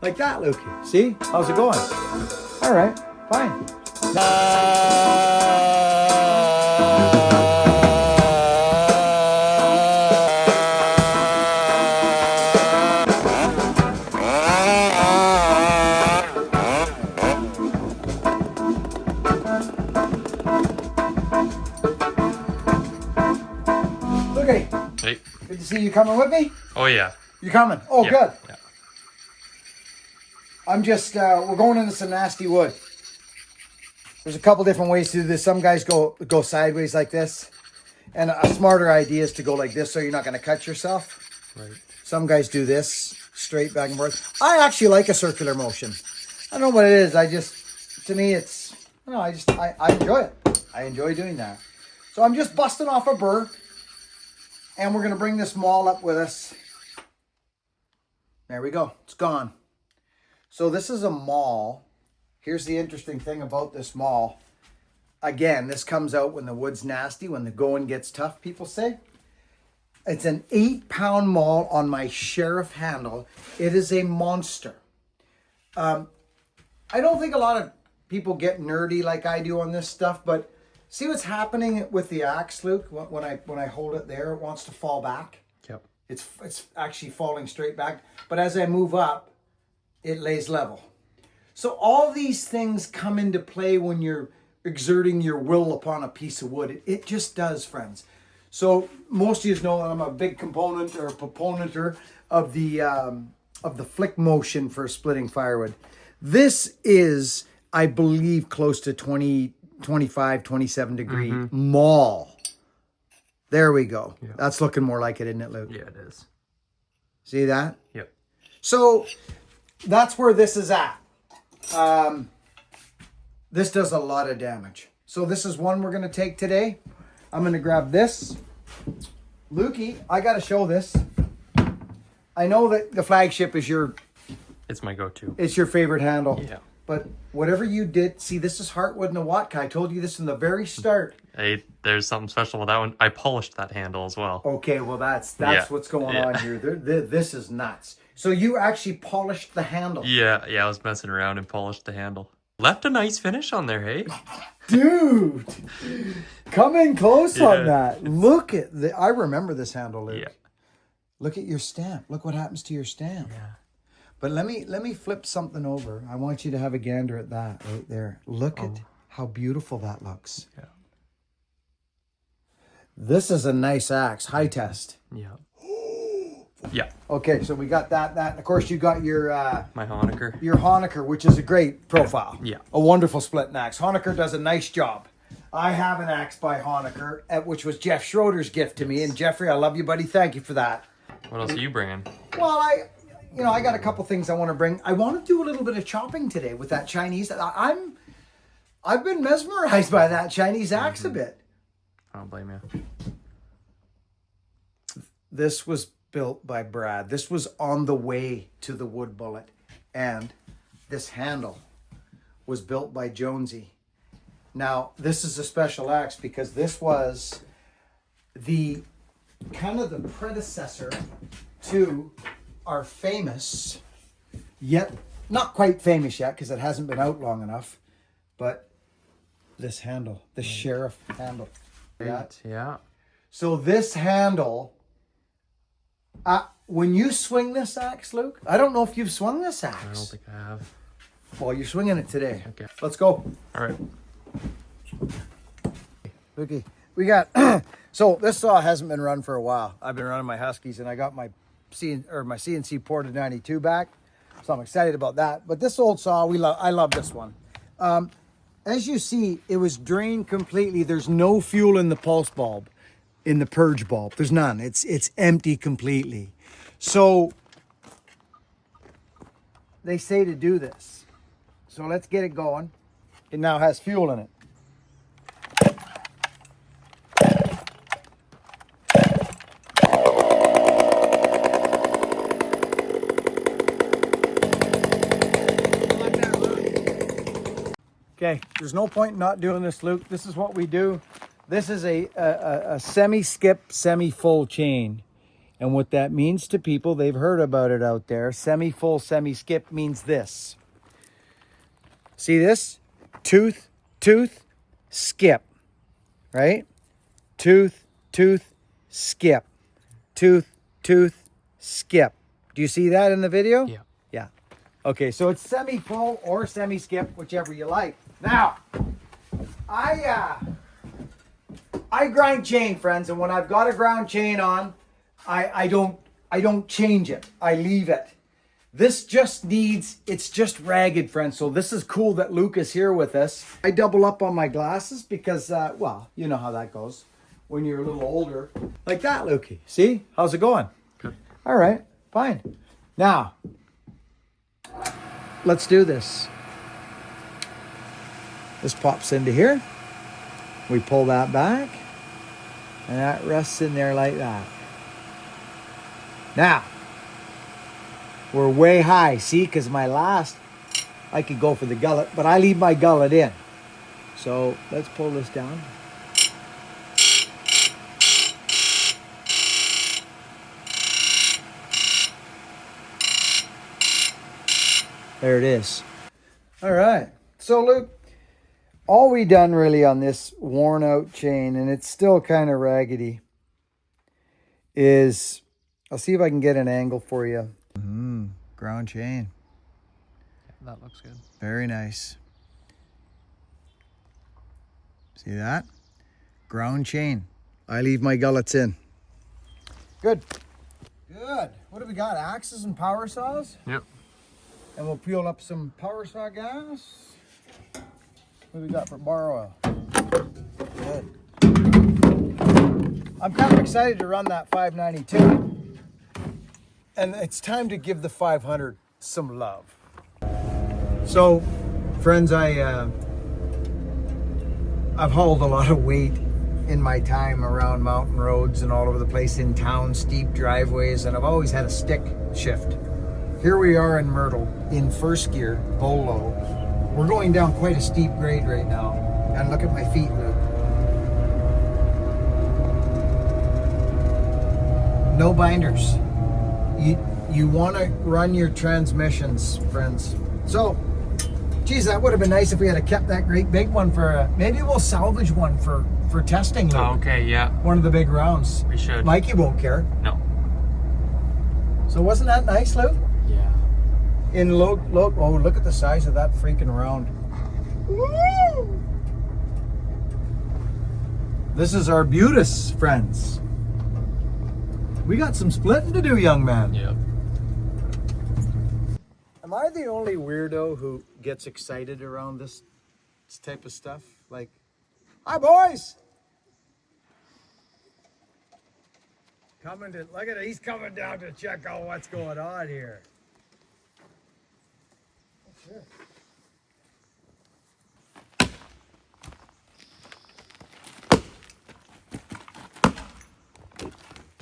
Like that, Lukey. See? How's it going? All right, fine. Okay. Hey. Good to see you coming with me. Oh yeah. You coming? Oh, Yeah. good. Yeah. I'm just, we're going into some nasty wood. There's a couple different ways to do this. Some guys go sideways like this. And a smarter idea is to go like this so you're not going to cut yourself. Right. Some guys do this, straight back and forth. I actually like a circular motion. I don't know what it is. To me, it's, I enjoy it. I enjoy doing that. So I'm just busting off a burr. And we're going to bring this maul up with us. There we go. It's gone. So this is a maul. Here's the interesting thing about this maul. Again, this comes out when the wood's nasty, when the going gets tough, people say. It's an 8-pound maul on my Sheriff handle. It is a monster. I don't think a lot of people get nerdy like I do on this stuff, but see what's happening with the axe, Luke? When I hold it there, it wants to fall back. Yep. It's actually falling straight back. But as I move up, it lays level. So all these things come into play when you're exerting your will upon a piece of wood. It just does, friends. So most of you know that I'm a big component or proponenter of the flick motion for splitting firewood. This is, I believe, close to 25, 27 degree maul. There we go. Yeah. That's looking more like it, isn't it, Luke? Yeah, it is. See that? Yep. So that's where this is at. This does a lot of damage. So this is one we're going to take today. I'm going to grab this. Lukey, I got to show this. I know that the flagship is It's my go-to. it's your favorite handle. Yeah. But whatever you did, see, this is Heartwood and Nawatka. I told you this in the very start. Hey, there's something special with that one. I polished that handle as well. Okay, well, that's Yeah. what's going Yeah. on here. This is nuts. So you actually polished the handle. Yeah, I was messing around and polished the handle. Left a nice finish on there, hey? Dude, come in close on Yeah. that. Look at I remember this handle, Luke. Yeah. Look at your stamp. Look what happens to your stamp. Yeah. But let me flip something over. I want you to have a gander at that right there. Look at how beautiful that looks. Yeah. This is a nice axe. High test. Yeah. Yeah. Okay, so we got that. Of course, you got your My Honecker. Honecker, which is a great profile. Yeah. A wonderful splitting axe. Honecker does a nice job. I have an axe by Honecker, which was Jeff Schroeder's gift to me. And Jeffrey, I love you, buddy. Thank you for that. What else are you bringing? Well, I got a couple things I want to bring. I want to do a little bit of chopping today with that Chinese. I've been mesmerized by that Chinese axe a bit. I don't blame you. This was built by Brad. This was on the way to the Wood Bullet. And this handle was built by Jonesy. Now, this is a special axe because this was the kind of the predecessor to our famous, yet not quite famous yet because it hasn't been out long enough, but this handle, the Sheriff handle. Yeah. So this handle, when you swing this axe, Luke, I don't know if you've swung this axe. I don't think I have. Well, you're swinging it today. Okay. Let's go. All right. Okay, we got, so this saw hasn't been run for a while. I've been running my Huskies and I got my CNC Porta 92 back. So I'm excited about that. But this old saw, I love this one. As you see, it was drained completely. There's no fuel in the pulse bulb, in the purge bulb. There's none. It's empty completely. So they say to do this. So let's get it going. It now has fuel in it. Okay, there's no point in not doing this, Luke. This is what we do. This is a semi-skip, semi-full chain. And what that means to people, they've heard about it out there. Semi-full, semi-skip means this. See this? Tooth, tooth, skip. Right? Tooth, tooth, skip. Tooth, tooth, skip. Do you see that in the video? Yeah. Yeah. Okay, so it's semi-full or semi-skip, whichever you like. Now, I grind chain, friends, and when I've got a ground chain on, I don't change it. I leave it. This just needs, it's just ragged, friends. So this is cool that Luke is here with us. I double up on my glasses because, well, you know how that goes when you're a little older. Like that, Lukey. See? How's it going? Good. All right, fine. Now, let's do this. This pops into here. We pull that back. And that rests in there like that. Now, we're way high, see, because my last, I could go for the gullet, but I leave my gullet in. So let's pull this down. There it is. All right. So Luke, all we done really on this worn out chain, and it's still kind of raggedy, is, I'll see if I can get an angle for you. Ground chain. That looks good. Very nice. See that? Ground chain. I leave my gullets in. Good. Good. What do we got? Axes and power saws? Yep. And we'll peel up some power saw gas. What do we got for bar oil? Good. I'm kind of excited to run that 592. And it's time to give the 500 some love. So, friends, I've hauled a lot of weight in my time around mountain roads and all over the place in town, steep driveways, and I've always had a stick shift. Here we are in Myrtle in first gear, Bolo. We're going down quite a steep grade right now. And look at my feet, Luke. No binders. You want to run your transmissions, friends. So, geez, that would have been nice if we had kept that great big one for, maybe we'll salvage one for testing, Luke. Oh, okay, yeah. One of the big rounds. We should. Mikey won't care. No. So wasn't that nice, Luke? Yeah. In low, oh, look at the size of that freaking round. Woo! This is our Butis, friends. We got some splitting to do, young man. Yep. Am I the only weirdo who gets excited around this type of stuff? Like, hi boys! Coming to, look at it, he's coming down to check out what's going on here. Sure.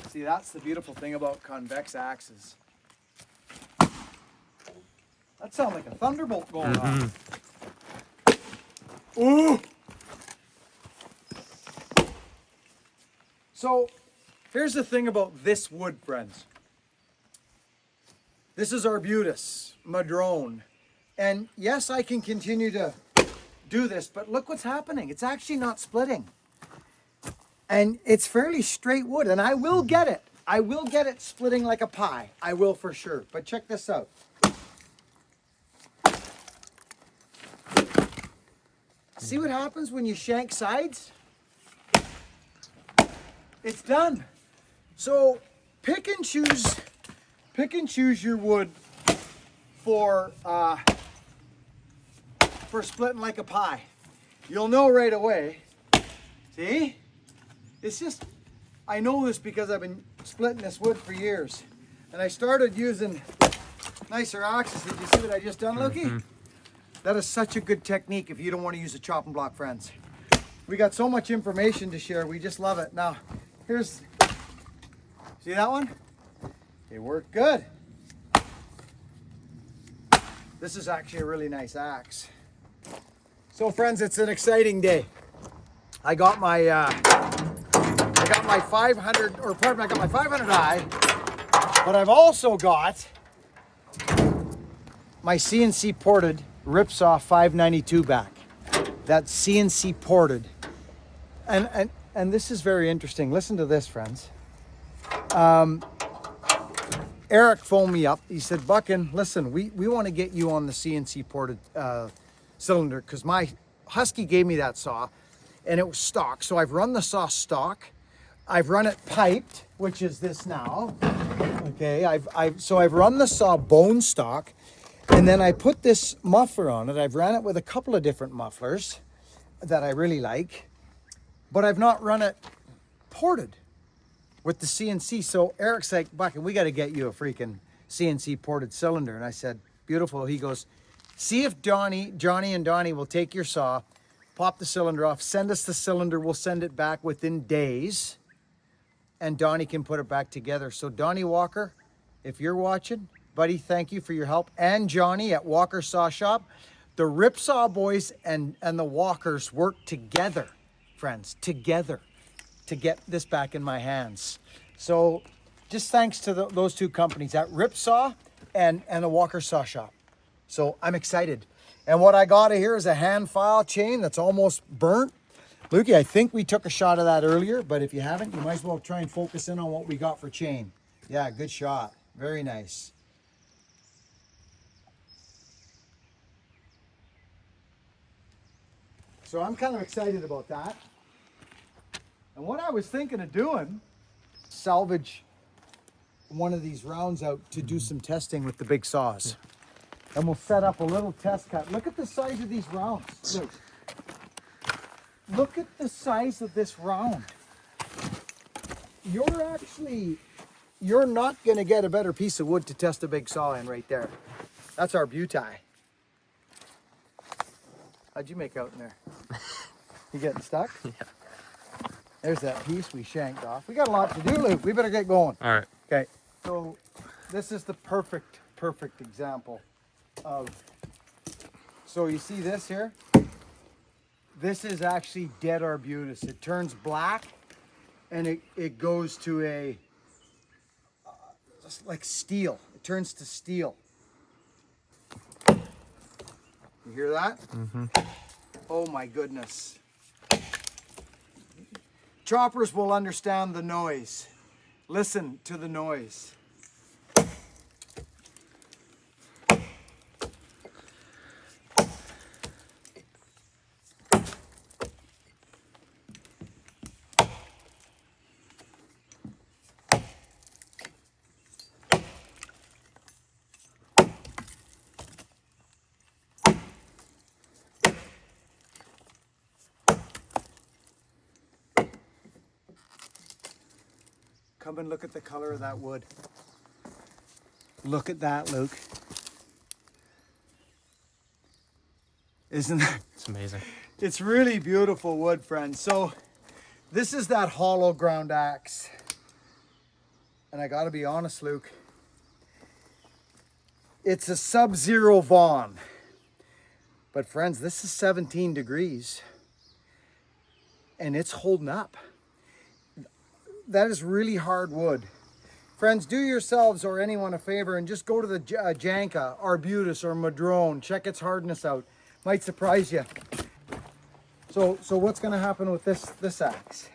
See, that's the beautiful thing about convex axes. That sounds like a thunderbolt going on. Ooh! So, here's the thing about this wood, friends. This is Arbutus Madrone. And yes, I can continue to do this, but look what's happening. It's actually not splitting. And it's fairly straight wood, and I will get it. I will get it splitting like a pie. I will for sure. But check this out. See what happens when you shank sides? It's done. So pick and choose your wood for splitting like a pie. You'll know right away. See? It's just, I know this because I've been splitting this wood for years. And I started using nicer axes. Did you see what I just done, Loki? Mm-hmm. That is such a good technique if you don't want to use a chopping block, friends. We got so much information to share. We just love it. Now, here's, see that one? It worked good. This is actually a really nice axe. So friends, it's an exciting day. I got my 500, or pardon me, I got my 500i. But I've also got my CNC ported Ripsaw 592 back. That's CNC ported. And this is very interesting. Listen to this, friends. Eric phoned me up. He said, Buckin, listen, we want to get you on the CNC ported cylinder because my Husky gave me that saw and it was stock. So I've run the saw stock. I've run it piped, which is this now. Okay, I've run the saw bone stock, and then I put this muffler on it. I've ran it with a couple of different mufflers that I really like, but I've not run it ported with the CNC. So Eric's like, Buckin, we got to get you a freaking CNC ported cylinder. And I said, beautiful. He goes, see if Johnny and Donnie will take your saw, pop the cylinder off, send us the cylinder. We'll send it back within days. And Donnie can put it back together. So Donnie Walker, if you're watching, buddy, thank you for your help. And Johnny at Walker Saw Shop. The Ripsaw boys and the Walkers work together, friends, together to get this back in my hands. So just thanks to those two companies, at Ripsaw and the Walker Saw Shop. So I'm excited. And what I got here is a hand file chain that's almost burnt. Lukey, I think we took a shot of that earlier, but if you haven't, you might as well try and focus in on what we got for chain. Yeah, good shot. Very nice. So I'm kind of excited about that. And what I was thinking of doing, salvage one of these rounds out to do some testing with the big saws. And we'll set up a little test cut. Look at the size of these rounds. Look at the size of this round. You're not going to get a better piece of wood to test a big saw in right there. That's our butai. How'd you make out in there? You getting stuck? Yeah. There's that piece we shanked off. We got a lot to do, Luke. We better get going. All right. Okay. So this is the perfect example of, so you see this here? This is actually dead arbutus. It turns black and it goes to a, just like steel. It turns to steel. You hear that? Mm-hmm. Oh my goodness. Choppers will understand the noise. Listen to the noise. Come and look at the color of that wood. Look at that, Luke. Isn't that? It's amazing. It's really beautiful wood, friends. So this is that hollow ground axe. And I gotta be honest, Luke. It's a Sub-Zero Vaughn. But friends, this is 17 degrees. And it's holding up. That is really hard wood. Friends, do yourselves or anyone a favor and just go to the Janka, Arbutus, or Madrone. Check its hardness out. Might surprise you. So what's going to happen with this axe?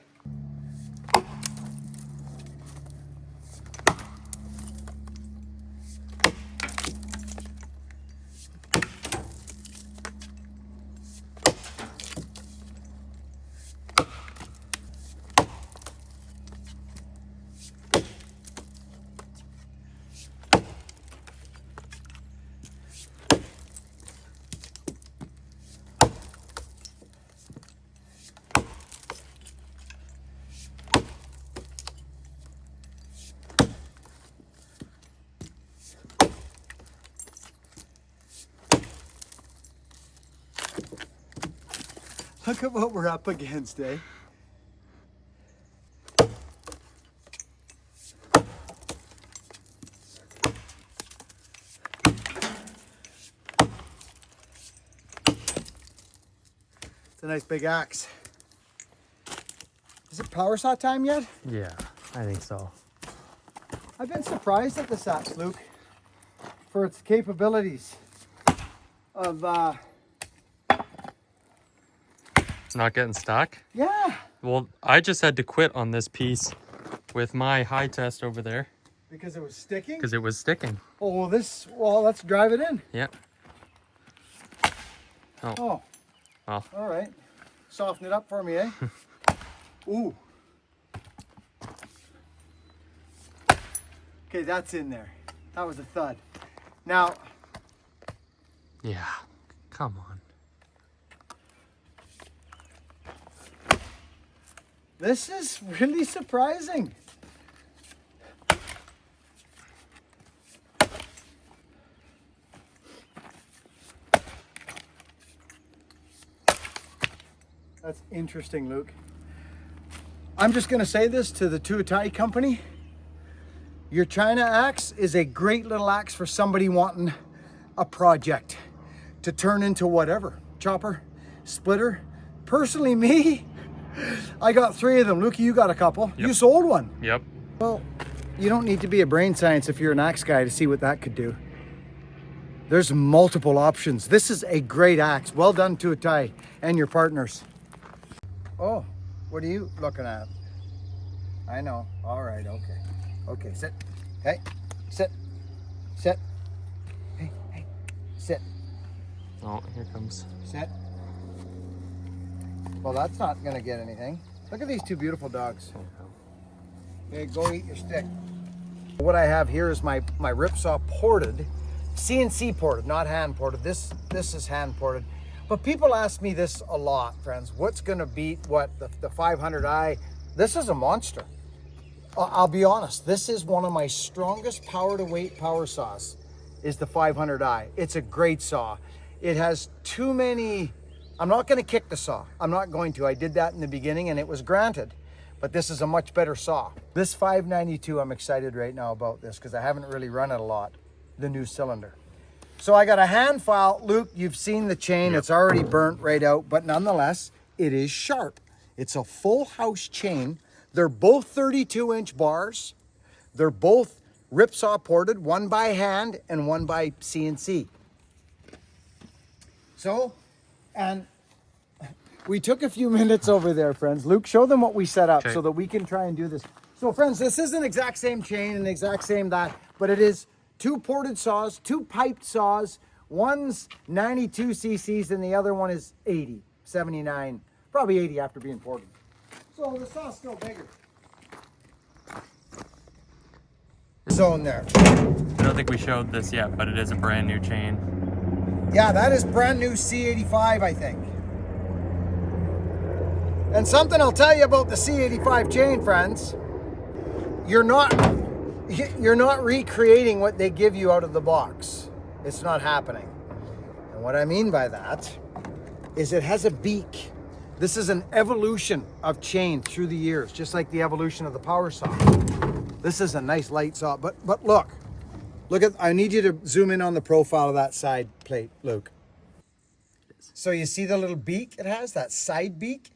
Look at what we're up against, eh? It's a nice big axe. Is it power saw time yet? Yeah, I think so. I've been surprised at this axe, Luke, for its capabilities of, Not getting stuck? yeah, Well, I just had to quit on this piece with my high test over there because it was sticking. because it was sticking. Oh, well, let's drive it in. Yeah. Oh, Well, all right. Soften it up for me, eh? Ooh. Okay, that's in there. That was a thud. Now, yeah. Come on. this is really surprising. That's interesting, Luke. I'm just going to say this to the Tuatai company. Your China axe is a great little axe for somebody wanting a project to turn into whatever. Chopper, splitter. Personally, me, I got 3 of them. Lukey, you got a couple. Yep. You sold one. Yep. Well, you don't need to be a brain science if you're an axe guy to see what that could do. There's multiple options. This is a great axe. Well done, Tuatai, and your partners. Oh, what are you looking at? I know. All right, okay. Okay, sit. Hey, sit. Sit. Hey, sit. Oh, here comes. Sit. Well, that's not gonna get anything. Look at these 2 beautiful dogs. Okay, go eat your stick. What I have here is my Ripsaw ported, CNC ported, not hand ported. This is hand ported. But people ask me this a lot, friends. What's gonna beat what, the 500i? This is a monster. I'll be honest, this is one of my strongest power to weight power saws, is the 500i. It's a great saw. It has too many, I'm not gonna kick the saw. I'm not going to. I did that in the beginning and it was granted, but this is a much better saw. This 592, I'm excited right now about this because I haven't really run it a lot, the new cylinder. So I got a hand file. Luke, you've seen the chain. It's already burnt right out, but nonetheless, it is sharp. It's a full house chain. They're both 32-inch bars. They're both Ripsaw ported, one by hand and one by CNC. So, and we took a few minutes over there, friends. Luke, show them what we set up so that we can try and do this. So, friends, this isn't exact same chain and exact same that, but it is 2 ported saws, 2 piped saws. One's 92 cc's and the other one is 80, 79, probably 80 after being ported. So the saw's still bigger. Zone there. I don't think we showed this yet, but it is a brand new chain. Yeah, that is brand new C85, I think. And something I'll tell you about the C85 chain, friends. You're not recreating what they give you out of the box. It's not happening. And what I mean by that is it has a beak. This is an evolution of chain through the years, just like the evolution of the power saw. This is a nice light saw, but look at, I need you to zoom in on the profile of that side plate, Luke. So you see the little beak it has, that side beak?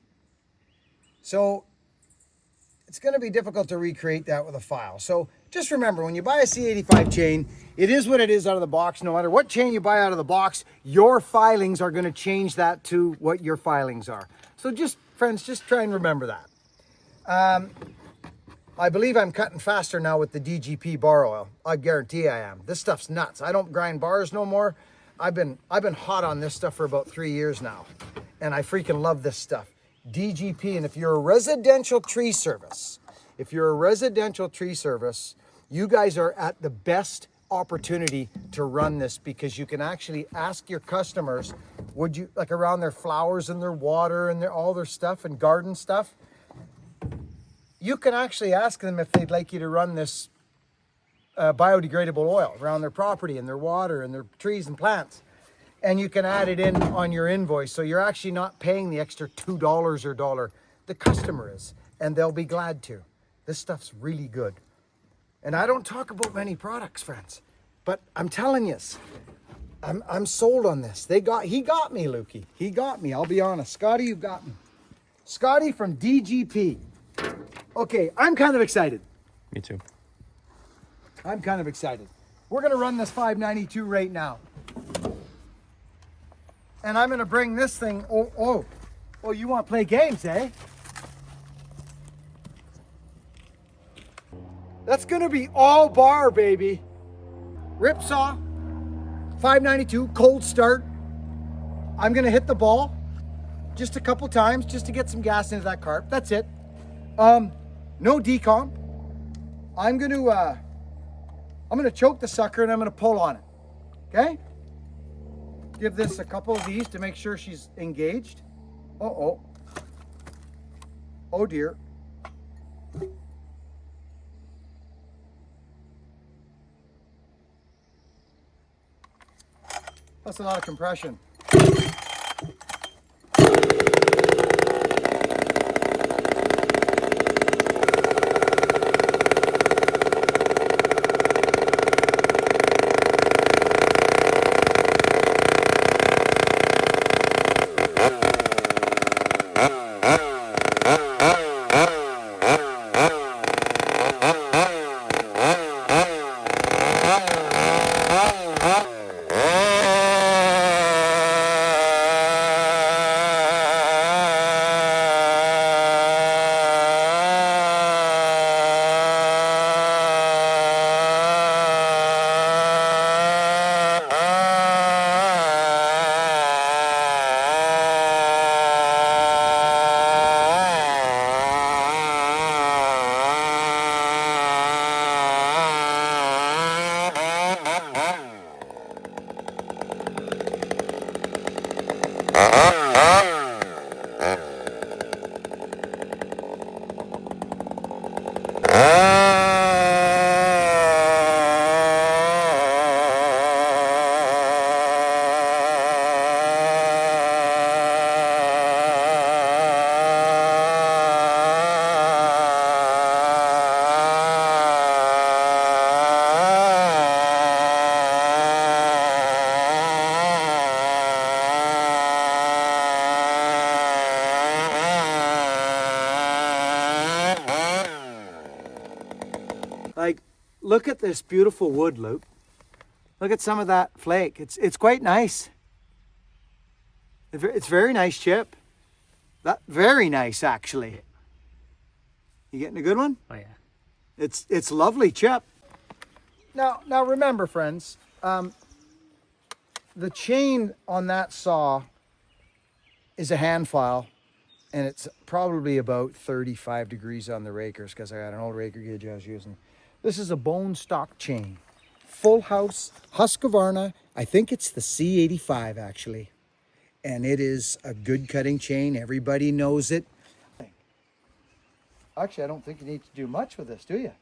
So it's gonna be difficult to recreate that with a file. So just remember, when you buy a C85 chain, it is what it is out of the box. No matter what chain you buy out of the box, your filings are gonna change that to what your filings are. So just, friends, just try and remember that. I believe I'm cutting faster now with the DGP bar oil. I guarantee I am. This stuff's nuts. I don't grind bars no more. I've been hot on this stuff for about 3 years now, and I freaking love this stuff. DGP, and if you're a residential tree service, you guys are at the best opportunity to run this, because you can actually ask your customers, would you, like around their flowers and their water and all their stuff and garden stuff, you can actually ask them if they'd like you to run this biodegradable oil around their property and their water and their trees and plants. And you can add it in on your invoice. So you're actually not paying the extra $2 or $1. The customer is, and they'll be glad to. This stuff's really good. And I don't talk about many products, friends, but I'm telling you, I'm sold on this. He got me, Lukey. He got me, I'll be honest. Scotty, you got me. Scotty from DGP. Okay, I'm kind of excited. Me too. I'm kind of excited. We're gonna run this 592 right now. And I'm gonna bring this thing, oh, you wanna play games, eh? That's gonna be all bar, baby. Ripsaw, 592, cold start. I'm gonna hit the ball just a couple times just to get some gas into that carp. That's it. No decomp. I'm gonna choke the sucker and I'm gonna pull on it. Okay? Give this a couple of these to make sure she's engaged. Oh dear. That's a lot of compression. Like, look at this beautiful wood, Luke. Look at some of that flake. It's quite nice. It's very nice chip. That very nice, actually. You getting a good one? Oh, yeah. It's lovely chip. Now remember, friends, the chain on that saw is a hand file, and it's probably about 35 degrees on the rakers because I got an old raker gauge I was using. This is a bone stock chain. Full house, Husqvarna. I think it's the C85 actually. And it is a good cutting chain. Everybody knows it. Actually, I don't think you need to do much with this, do you?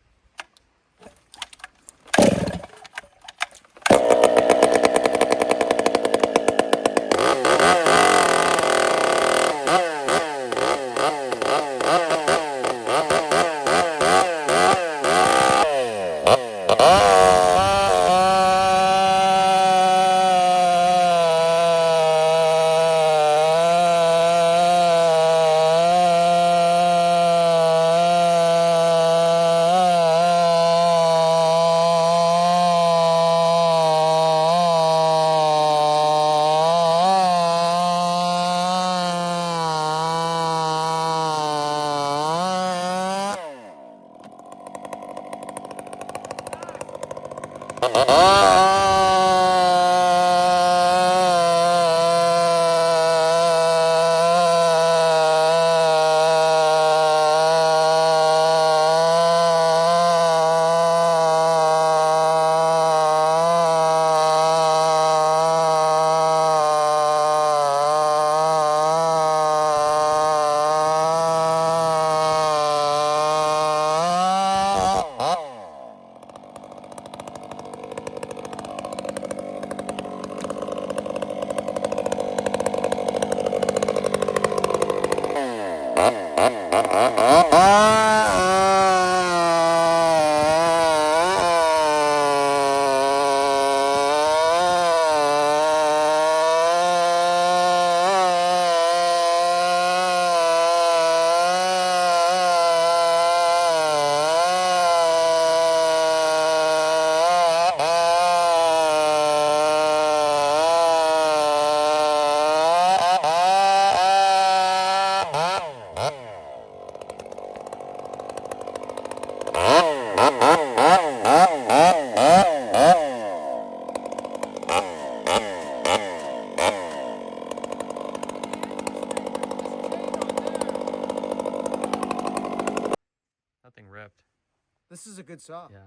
good saw. Yeah.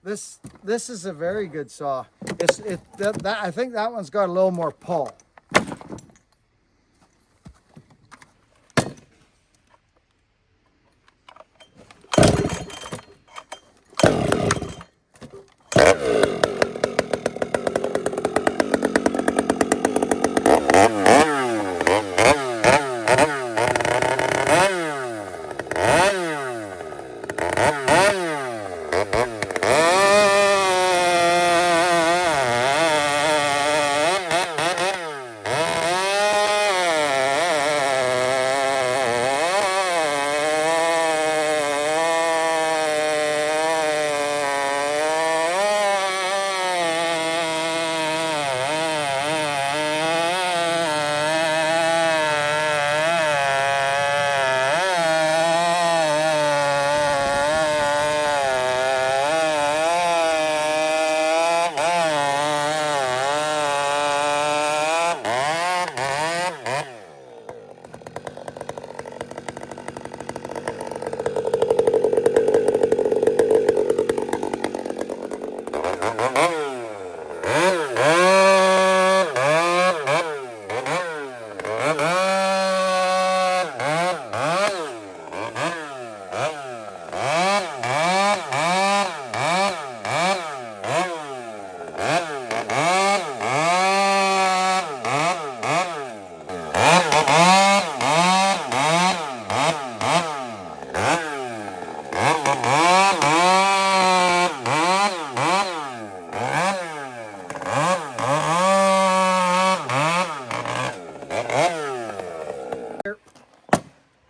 This is a very good saw. I think that one's got a little more pull.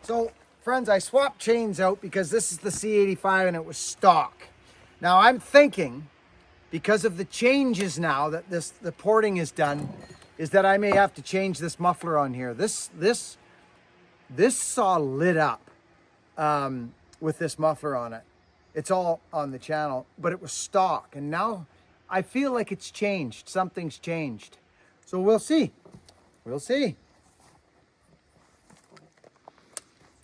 So, friends, I swapped chains out because this is the C85 and it was stock. Now, I'm thinking, because of the changes now that the porting is done, is that I may have to change this muffler on here. This saw lit up with this muffler on it. It's all on the channel, but it was stock. And now I feel like it's changed. Something's changed. So we'll see. We'll see.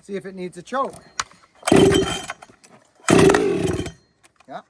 See if it needs a choke. Yeah.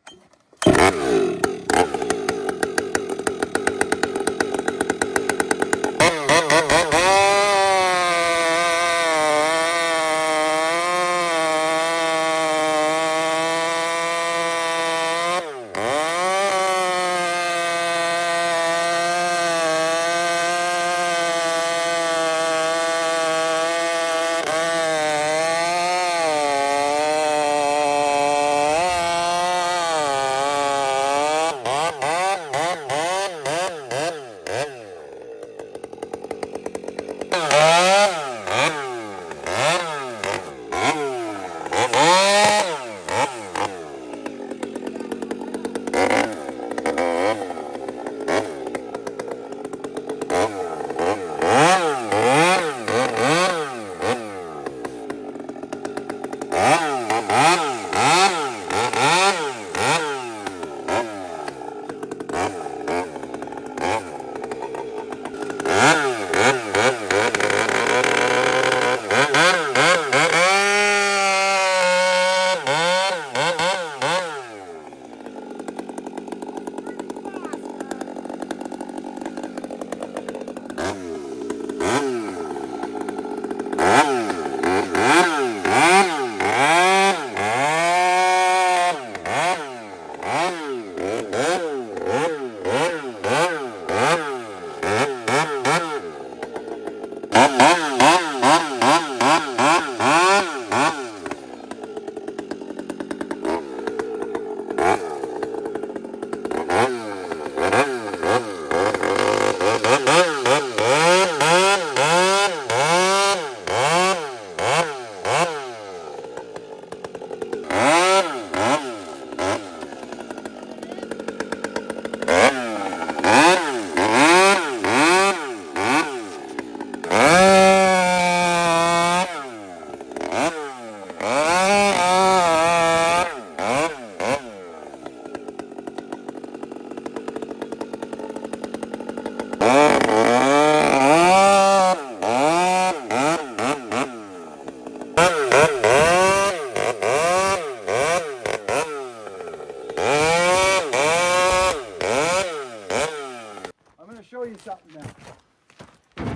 to show you something now.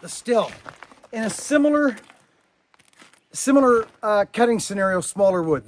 The still, in a similar cutting scenario, smaller wood.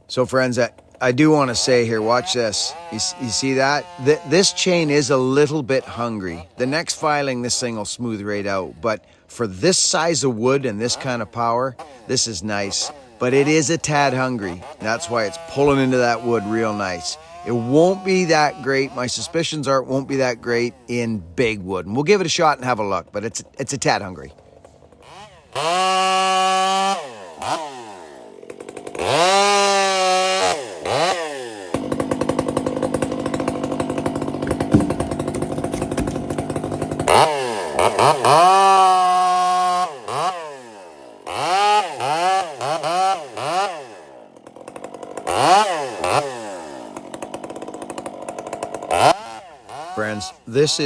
So friends, I do want to say here, watch this. You see that? This chain is a little bit hungry. The next filing, this thing will smooth right out. But for this size of wood and this kind of power, this is nice. But it is a tad hungry. That's why it's pulling into that wood real nice. It won't be that great. My suspicions are it won't be that great in big wood. And we'll give it a shot and have a look, but it's a tad hungry. Friends, this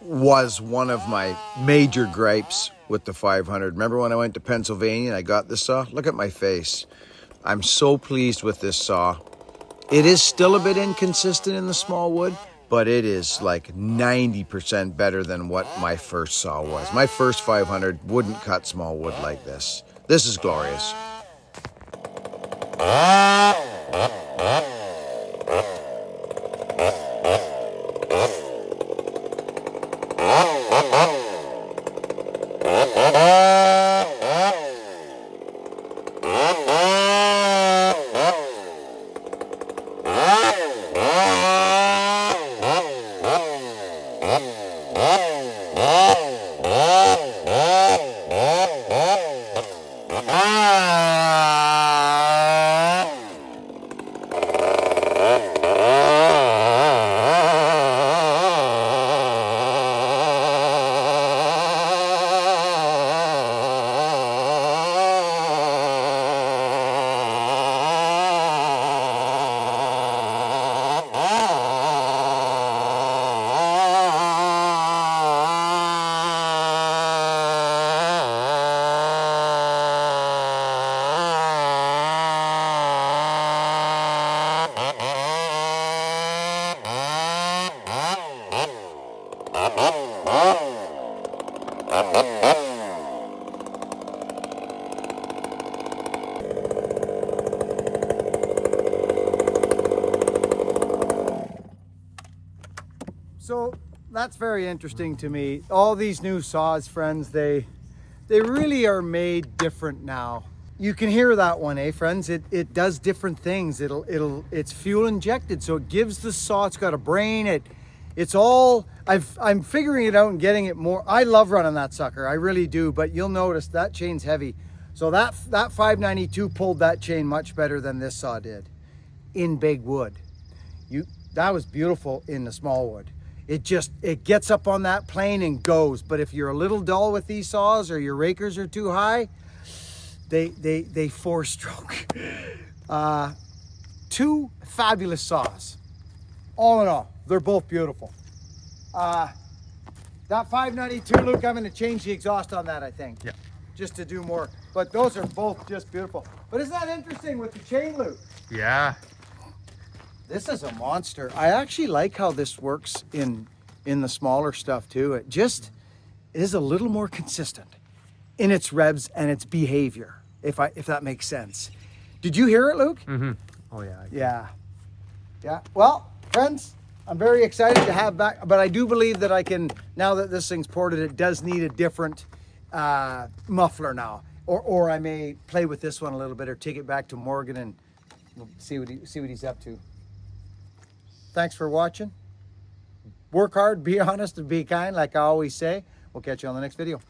was one of my major gripes with the 500. Remember when I went to Pennsylvania and I got this saw? Look at my face. I'm so pleased with this saw. It is still a bit inconsistent in the small wood, but it is like 90% better than what my first saw was. My first 500 wouldn't cut small wood like this. This is glorious. So that's very interesting to me. All these new saws, friends, they really are made different now. You can hear that one, eh, friends? It does different things. It's fuel injected, so it gives the saw. It's got a brain. It's all. I'm figuring it out and getting it more. I love running that sucker. I really do. But you'll notice that chain's heavy. So that 592 pulled that chain much better than this saw did in big wood. That was beautiful in the small wood. It gets up on that plane and goes. But if you're a little dull with these saws or your rakers are too high, they four stroke. Two fabulous saws. All in all, they're both beautiful. That 592, Luke, I'm going to change the exhaust on that, I think. Yeah. Just to do more. But those are both just beautiful. But isn't that interesting with the chain loop? Yeah. This is a monster. I actually like how this works in the smaller stuff too. It just is a little more consistent in its revs and its behavior, if that makes sense. Did you hear it, Luke? Mm-hmm. Oh yeah. Yeah. Well, friends, I'm very excited to have back, but I do believe that I can, now that this thing's ported, it does need a different muffler now. Or I may play with this one a little bit or take it back to Morgan and we'll see what he's up to. Thanks for watching. Work hard, be honest, and be kind, like I always say. We'll catch you on the next video.